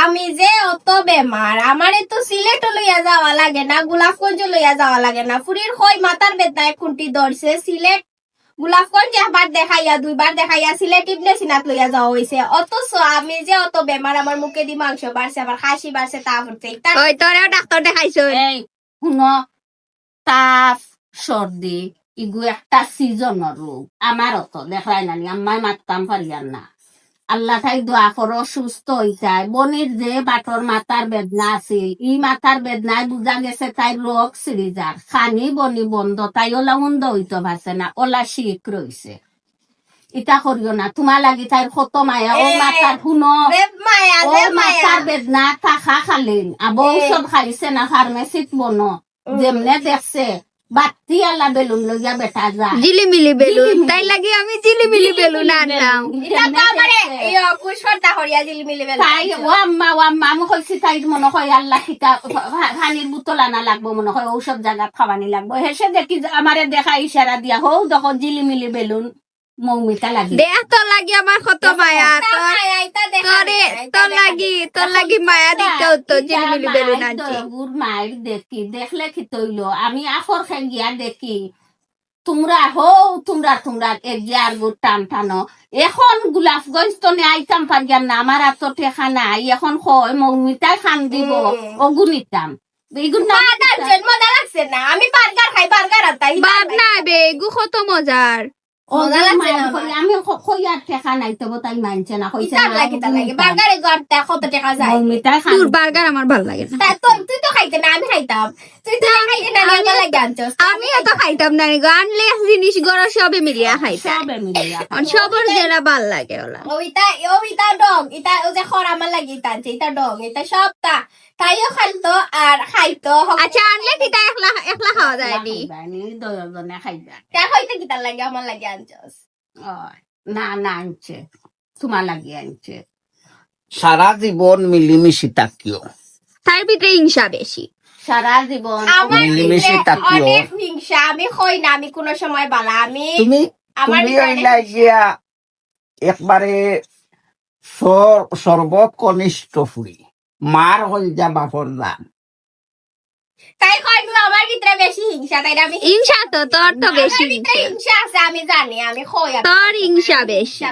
আমি যে অত বেমার আমারে তো সিলেট লইয়া যাওয়া লাগে না, গোলাপগঞ্জ লইয়া যাওয়া লাগে না, ফুরির হই মাথার বেদনায় খুঁটি ধরছে, সিলেট গোলাপগঞ্জ একবার দেখাইয়া 2বার দেখাইয়া সিলেট ইবনে সিনাত লইয়া যাওয়া হয়েছে। অথচ আমি যে অত বেমার, আমার মুখে দি মাংস বাড়ছে, আমার হাসি বাড়ছে, তা হচ্ছে ওই তোরেও ডাক্তার দেখাইছো? এই শুনো, তাপ সর্দি ইগু একটা সিজনের রোগ। আমারও তো দেখাই নানি, আমায় মাততাম পারিয়ার না। আল্লাহ তাই দোয়া করো সুস্থ হইতাই। বনির যে বাটর মাথার বেদনা আছিল, ই মাথার বেদনায় বুঝা গেছে তাই রোগ সিরিজার খানি বনি বন্ধ, তাই ওলা উন্দ হইতে পারছে না, ওলা শিখ রইছে। ইটা করিও না, তোমার লাগি তাই কত মায়া। ও মাথার শুনো, মায়া ও মাথার বেদনা থাকা খালিন আবৌ ঔষধ খাইছে না ফার্মেসিত বনো, যেমনে দেখছে বাতি আলা বেলুন লইয়া বেটা যায়। জিলিমিলি বেলুন, তাই লাগি আমি জিলিমিলি বেলুন আনলাম। এটা তো আমারে কুশফর্তা হরিয়া জিলমিলি বেলা তাই ও আম্মা আমি কইছি তাই মনে হয় আল্লাহ খিতা পানির বোতল আনা লাগবো, মনে হয় ঔষধ জায়গা খাওয়ানি লাগবো। হেসে দেখি আমারে দেখা ইশারা দিয়া হৌ যখন জিলিমিলি বেলুন মৌমিতা লাগি দেখ তোর লাগি আমার কত মায়া, তোর লাগি মায়া দিতে হতো, জিলিমিলি বেলুন আনছি। মায়ের দেখি দেখলে কি তৈল আমি আখর খাই গিয়া দেখি তোমরা তোমরা এগিয়ার গুড় টান টানো। এখন গোলাপগঞ্জ তো আইতাম পারিয়ার না, আমার আর তো ঠেকা নাই। এখন হয় মৌমিতাই খান দিব অগুনিতাম মজা লাগছে না, আমি বার্গার খাই, বার্গার আনতাই বাদ না বে, গু কত মজার। মজা লাগছে না আমার। আমি কইয়ার ঠেকা নাই তো তাই মানছে না, কইছে কিতাব লাগে তা লাগে বার্গারে গড়তে কত টাকা যায়। মৌমিতাই খান তোর বার্গার আমার ভাল লাগে না। তুই তো খাইতে না, আমি খাইতাম। তুই তো খাইতে না, আমার লাগে আনছস। আমি এত খাইতাম না, আনলে জিনিস গড় সবে মিলিয়া খাইতাম, সবে মিলিয়া সবর যেটা ভাল লাগে ওলা। ওইটা ডং, এটা ও যে খর আমার লাগে এটা আনছে, এটা ডং, এটা সব তাইও খাইতো আর খাইতো। আচ্ছা আনলে কিটা একলা একলা খাওয়া যায় নি? দশজনে খাইবা তার হইতে কিতার লাগে আমার লাগে আনছস। না আনছে, তোমার লাগিয়ে আনছে। সারা জীবন মিলিমিশি তাকিও। তার ভিতরে হিংসা বেশি। সারা জীবন আমার মিলেমিশে ভিতরে তাকিও। অনেক হিংসা, আমি কই না আমি কোনো সময় বালা, আমি তুমি আমার তুমি ভিতরে হইলা গিয়া একবারে সর্বত কনিষ্ঠ ফুরি, মার হল যা বাপর দান। তাই কই আমার ভিতরে বেশি হিংসা, তাই আমি হিংসা তো তোর তো বেশি আমার ভিতরে হিংসা, হিংসা আছে, আমি জানি, আমি কই তোর হিংসা বেশি।